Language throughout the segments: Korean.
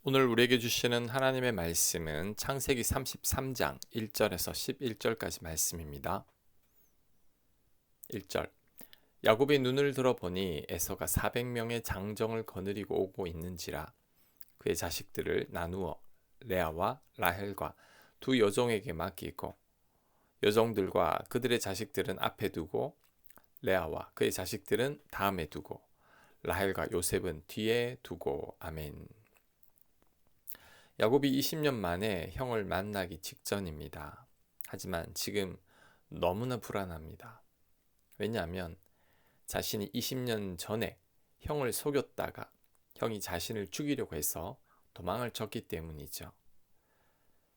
오늘 우리에게 주시는 하나님의 말씀은 창세기 33장 1절에서 11절까지 말씀입니다. 1절 야곱이 눈을 들어보니 에서가 400명의 장정을 거느리고 오고 있는지라 그의 자식들을 나누어 레아와 라헬과 두 여종에게 맡기고 여종들과 그들의 자식들은 앞에 두고 레아와 그의 자식들은 다음에 두고 라헬과 요셉은 뒤에 두고. 아멘. 야곱이 20년 만에 형을 만나기 직전입니다. 하지만 지금 너무나 불안합니다. 왜냐하면 자신이 20년 전에 형을 속였다가 형이 자신을 죽이려고 해서 도망을 쳤기 때문이죠.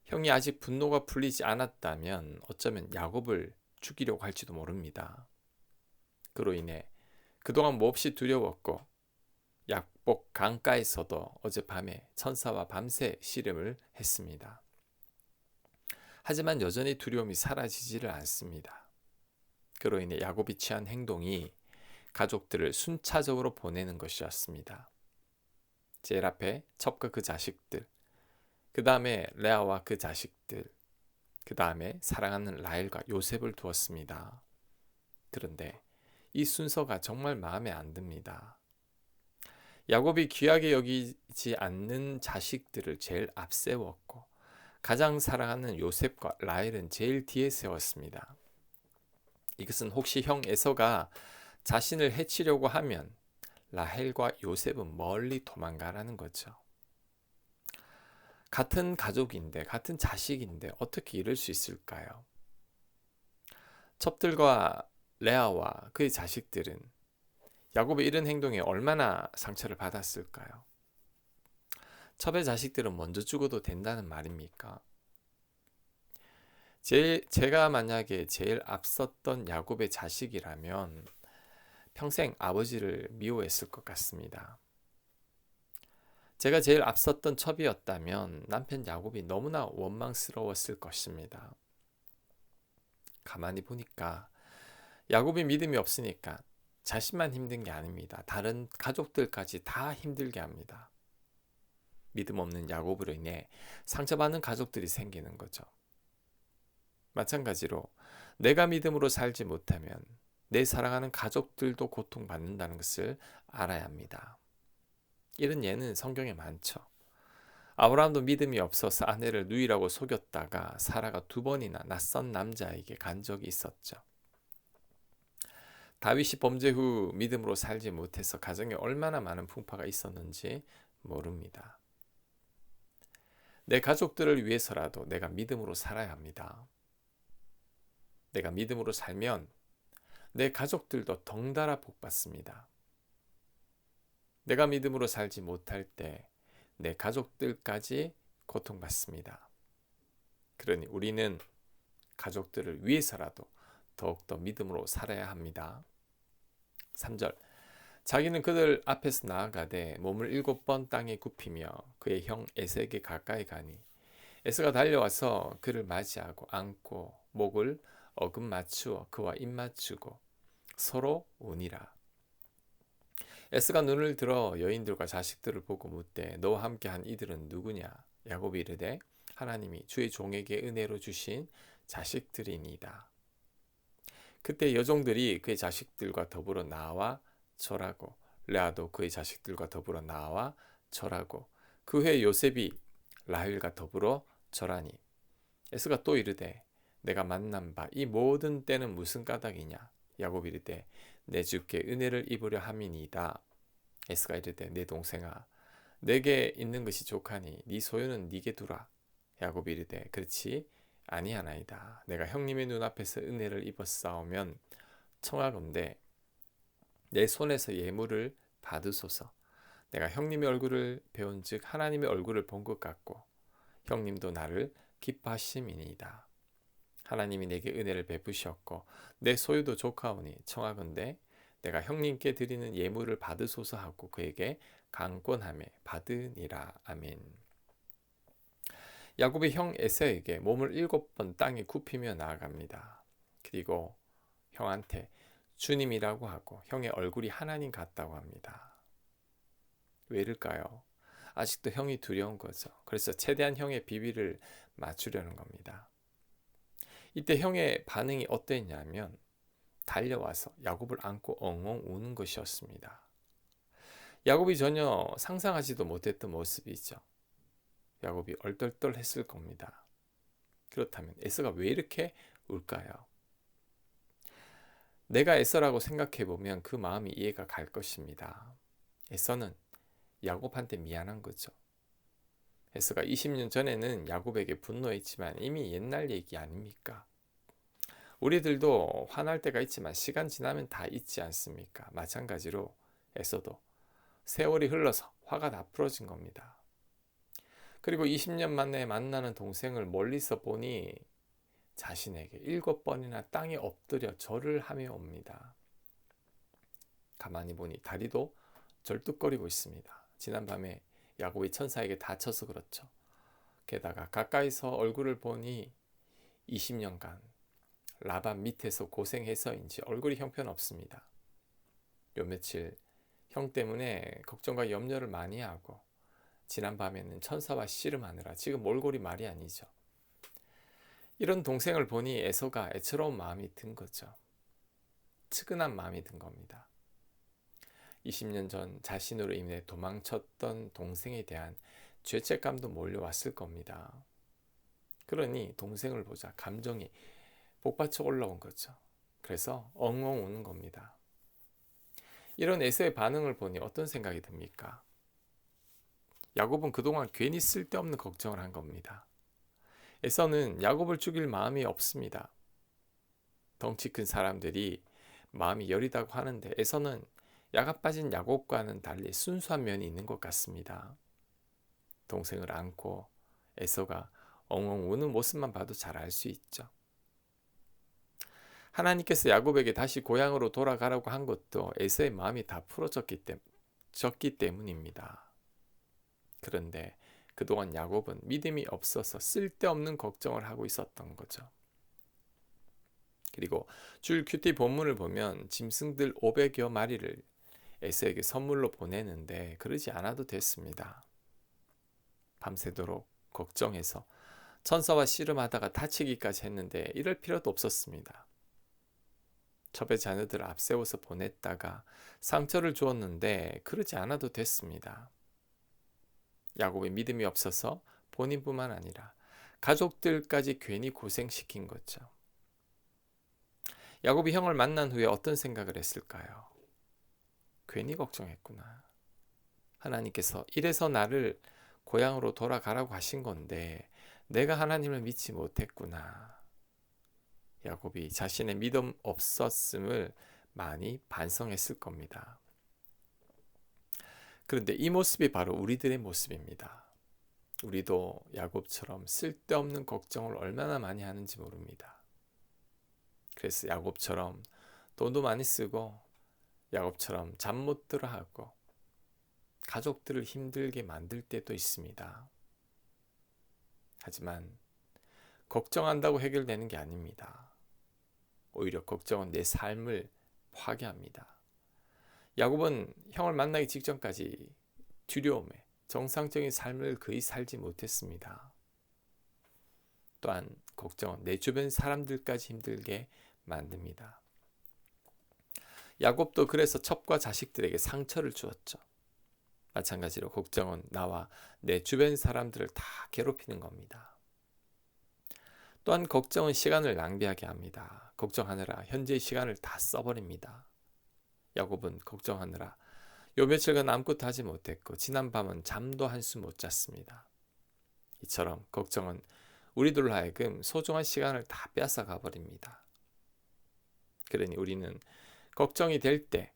형이 아직 분노가 풀리지 않았다면 어쩌면 야곱을 죽이려고 할지도 모릅니다. 그로 인해 그동안 몹시 두려웠고 약복 강가에서도 어젯밤에 천사와 밤새 씨름을 했습니다. 하지만 여전히 두려움이 사라지지를 않습니다. 그로 인해 야곱이 취한 행동이 가족들을 순차적으로 보내는 것이었습니다. 제일 앞에 첩과 그 자식들, 그 다음에 레아와 그 자식들, 그 다음에 사랑하는 라헬과 요셉을 두었습니다. 그런데 이 순서가 정말 마음에 안 듭니다. 야곱이 귀하게 여기지 않는 자식들을 제일 앞세웠고 가장 사랑하는 요셉과 라헬은 제일 뒤에 세웠습니다. 이것은 혹시 형 에서가 자신을 해치려고 하면 라헬과 요셉은 멀리 도망가라는 거죠. 같은 가족인데 같은 자식인데 어떻게 이럴 수 있을까요? 첩들과 레아와 그의 자식들은 야곱의 이런 행동에 얼마나 상처를 받았을까요? 첩의 자식들은 먼저 죽어도 된다는 말입니까? 제가 만약에 제일 앞섰던 야곱의 자식이라면 평생 아버지를 미워했을 것 같습니다. 제가 제일 앞섰던 첩이었다면 남편 야곱이 너무나 원망스러웠을 것입니다. 가만히 보니까 야곱이 믿음이 없으니까 자신만 힘든 게 아닙니다. 다른 가족들까지 다 힘들게 합니다. 믿음 없는 야곱으로 인해 상처받는 가족들이 생기는 거죠. 마찬가지로 내가 믿음으로 살지 못하면 내 사랑하는 가족들도 고통받는다는 것을 알아야 합니다. 이런 예는 성경에 많죠. 아브라함도 믿음이 없어서 아내를 누이라고 속였다가 사라가 2번이나 낯선 남자에게 간 적이 있었죠. 다윗이 범죄 후 믿음으로 살지 못해서 가정에 얼마나 많은 풍파가 있었는지 모릅니다. 내 가족들을 위해서라도 내가 믿음으로 살아야 합니다. 내가 믿음으로 살면 내 가족들도 덩달아 복받습니다. 내가 믿음으로 살지 못할 때 내 가족들까지 고통받습니다. 그러니 우리는 가족들을 위해서라도 더욱더 믿음으로 살아야 합니다. 3절 자기는 그들 앞에서 나아가되 몸을 7번 땅에 굽히며 그의 형 에서에게 가까이 가니 에서가 달려와서 그를 맞이하고 안고 목을 어금 맞추어 그와 입 맞추고 서로 우니라. 에서가 눈을 들어 여인들과 자식들을 보고 묻되 너와 함께한 이들은 누구냐? 야곱이 이르되 하나님이 주의 종에게 은혜로 주신 자식들이니이다. 그때 여종들이 그의 자식들과 더불어 나와 절하고 레아도 그의 자식들과 더불어 나와 절하고 그 후에 요셉이 라헬과 더불어 절하니 에서가 또 이르되 내가 만난 바 이 모든 때는 무슨 까닭이냐? 야곱이 이르되 내 주께 은혜를 입으려 함이니이다. 에서가 이르되 내 동생아 내게 있는 것이 족하니 네 소유는 네게 두라. 야곱이 이르되 그렇지 아니하나이다. 내가 형님의 눈앞에서 은혜를 입었사오면 청하건대 내 손에서 예물을 받으소서. 내가 형님의 얼굴을 배운즉 하나님의 얼굴을 본 것 같고 형님도 나를 기뻐하심이니이다. 하나님이 내게 은혜를 베푸셨고 내 소유도 족하오니 청하건대 내가 형님께 드리는 예물을 받으소서 하고 그에게 강권하며 받으니라. 아멘. 야곱이 형 에서에게 몸을 7번 땅에 굽히며 나아갑니다. 그리고 형한테 주님이라고 하고 형의 얼굴이 하나님 같다고 합니다. 왜 이럴까요? 아직도 형이 두려운 거죠. 그래서 최대한 형의 비위를 맞추려는 겁니다. 이때 형의 반응이 어땠냐면 달려와서 야곱을 안고 엉엉 우는 것이었습니다. 야곱이 전혀 상상하지도 못했던 모습이죠. 야곱이 얼떨떨했을 겁니다. 그렇다면 에서가 왜 이렇게 울까요? 내가 에서라고 생각해보면 그 마음이 이해가 갈 것입니다. 에서는 야곱한테 미안한 거죠. 에서가 20년 전에는 야곱에게 분노했지만 이미 옛날 얘기 아닙니까? 우리들도 화날 때가 있지만 시간 지나면 다 잊지 않습니까? 마찬가지로 에서도 세월이 흘러서 화가 다 풀어진 겁니다. 그리고 20년 만에 만나는 동생을 멀리서 보니 자신에게 7번이나 땅에 엎드려 절을 하며 옵니다. 가만히 보니 다리도 절뚝거리고 있습니다. 지난밤에 야곱이 천사에게 다쳐서 그렇죠. 게다가 가까이서 얼굴을 보니 20년간 라반 밑에서 고생해서인지 얼굴이 형편없습니다. 요 며칠 형 때문에 걱정과 염려를 많이 하고 지난밤에는 천사와 씨름하느라 지금 몰골이 말이 아니죠. 이런 동생을 보니 에서가 애처로운 마음이 든 거죠. 측은한 마음이 든 겁니다. 20년 전 자신으로 인해 도망쳤던 동생에 대한 죄책감도 몰려왔을 겁니다. 그러니 동생을 보자 감정이 복받쳐 올라온 거죠. 그래서 엉엉 우는 겁니다. 이런 에서의 반응을 보니 어떤 생각이 듭니까? 야곱은 그동안 괜히 쓸데없는 걱정을 한 겁니다. 에서는 야곱을 죽일 마음이 없습니다. 덩치 큰 사람들이 마음이 여리다고 하는데 에서는 야가 빠진 야곱과는 달리 순수한 면이 있는 것 같습니다. 동생을 안고 에서가 엉엉 우는 모습만 봐도 잘 알 수 있죠. 하나님께서 야곱에게 다시 고향으로 돌아가라고 한 것도 에서의 마음이 다 풀어졌기 때문입니다. 그런데 그동안 야곱은 믿음이 없어서 쓸데없는 걱정을 하고 있었던 거죠. 그리고 줄 큐티 본문을 보면 짐승들 500여 마리를 에서에게 선물로 보내는데 그러지 않아도 됐습니다. 밤새도록 걱정해서 천사와 씨름하다가 다치기까지 했는데 이럴 필요도 없었습니다. 첩의 자녀들을 앞세워서 보냈다가 상처를 주었는데 그러지 않아도 됐습니다. 야곱의 믿음이 없어서 본인뿐만 아니라 가족들까지 괜히 고생시킨 거죠. 야곱이 형을 만난 후에 어떤 생각을 했을까요? 괜히 걱정했구나. 하나님께서 이래서 나를 고향으로 돌아가라고 하신 건데 내가 하나님을 믿지 못했구나. 야곱이 자신의 믿음 없었음을 많이 반성했을 겁니다. 그런데 이 모습이 바로 우리들의 모습입니다. 우리도 야곱처럼 쓸데없는 걱정을 얼마나 많이 하는지 모릅니다. 그래서 야곱처럼 돈도 많이 쓰고 야곱처럼 잠 못 들어 하고 가족들을 힘들게 만들 때도 있습니다. 하지만 걱정한다고 해결되는 게 아닙니다. 오히려 걱정은 내 삶을 파괴합니다. 야곱은 형을 만나기 직전까지 두려움에 정상적인 삶을 거의 살지 못했습니다. 또한 걱정은 내 주변 사람들까지 힘들게 만듭니다. 야곱도 그래서 첩과 자식들에게 상처를 주었죠. 마찬가지로 걱정은 나와 내 주변 사람들을 다 괴롭히는 겁니다. 또한 걱정은 시간을 낭비하게 합니다. 걱정하느라 현재의 시간을 다 써버립니다. 야곱은 걱정하느라 요 며칠간 아무것도 하지 못했고 지난 밤은 잠도 한숨 못 잤습니다. 이처럼 걱정은 우리들로 하여금 소중한 시간을 다 뺏어가 버립니다. 그러니 우리는 걱정이 될 때,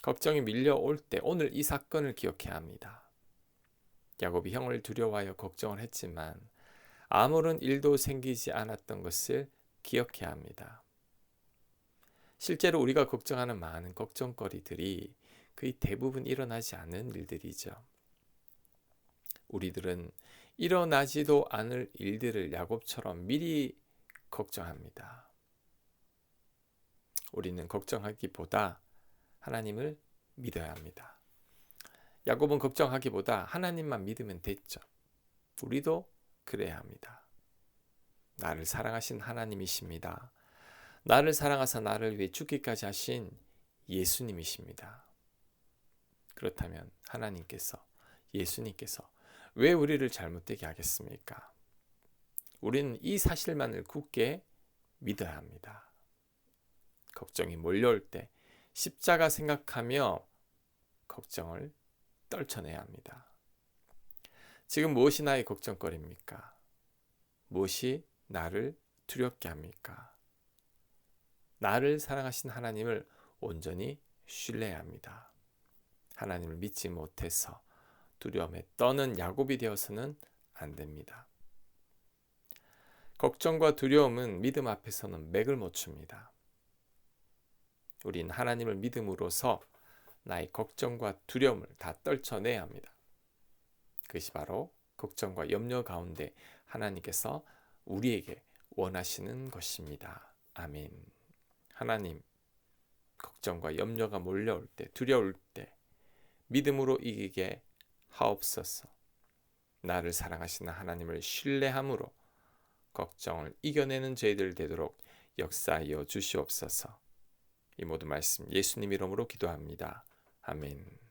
걱정이 밀려올 때 오늘 이 사건을 기억해야 합니다. 야곱이 형을 두려워하여 걱정을 했지만 아무런 일도 생기지 않았던 것을 기억해야 합니다. 실제로 우리가 걱정하는 많은 걱정거리들이 거의 대부분 일어나지 않는 일들이죠. 우리들은 일어나지도 않을 일들을 야곱처럼 미리 걱정합니다. 우리는 걱정하기보다 하나님을 믿어야 합니다. 야곱은 걱정하기보다 하나님만 믿으면 됐죠. 우리도 그래야 합니다. 나를 사랑하신 하나님이십니다. 나를 사랑하사 나를 위해 죽기까지 하신 예수님이십니다. 그렇다면 하나님께서, 예수님께서 왜 우리를 잘못되게 하겠습니까? 우리는 이 사실만을 굳게 믿어야 합니다. 걱정이 몰려올 때 십자가 생각하며 걱정을 떨쳐내야 합니다. 지금 무엇이 나의 걱정거리입니까? 무엇이 나를 두렵게 합니까? 나를 사랑하신 하나님을 온전히 신뢰해야 합니다. 하나님을 믿지 못해서 두려움에 떠는 야곱이 되어서는 안 됩니다. 걱정과 두려움은 믿음 앞에서는 맥을 못 춥니다. 우린 하나님을 믿음으로써 나의 걱정과 두려움을 다 떨쳐내야 합니다. 그것이 바로 걱정과 염려 가운데 하나님께서 우리에게 원하시는 것입니다. 아멘. 하나님, 걱정과 염려가 몰려올 때, 두려울 때 믿음으로 이기게 하옵소서. 나를 사랑하시는 하나님을 신뢰함으로 걱정을 이겨내는 저희들 되도록 역사하여 주시옵소서. 이 모든 말씀 예수님 이름으로 기도합니다. 아멘.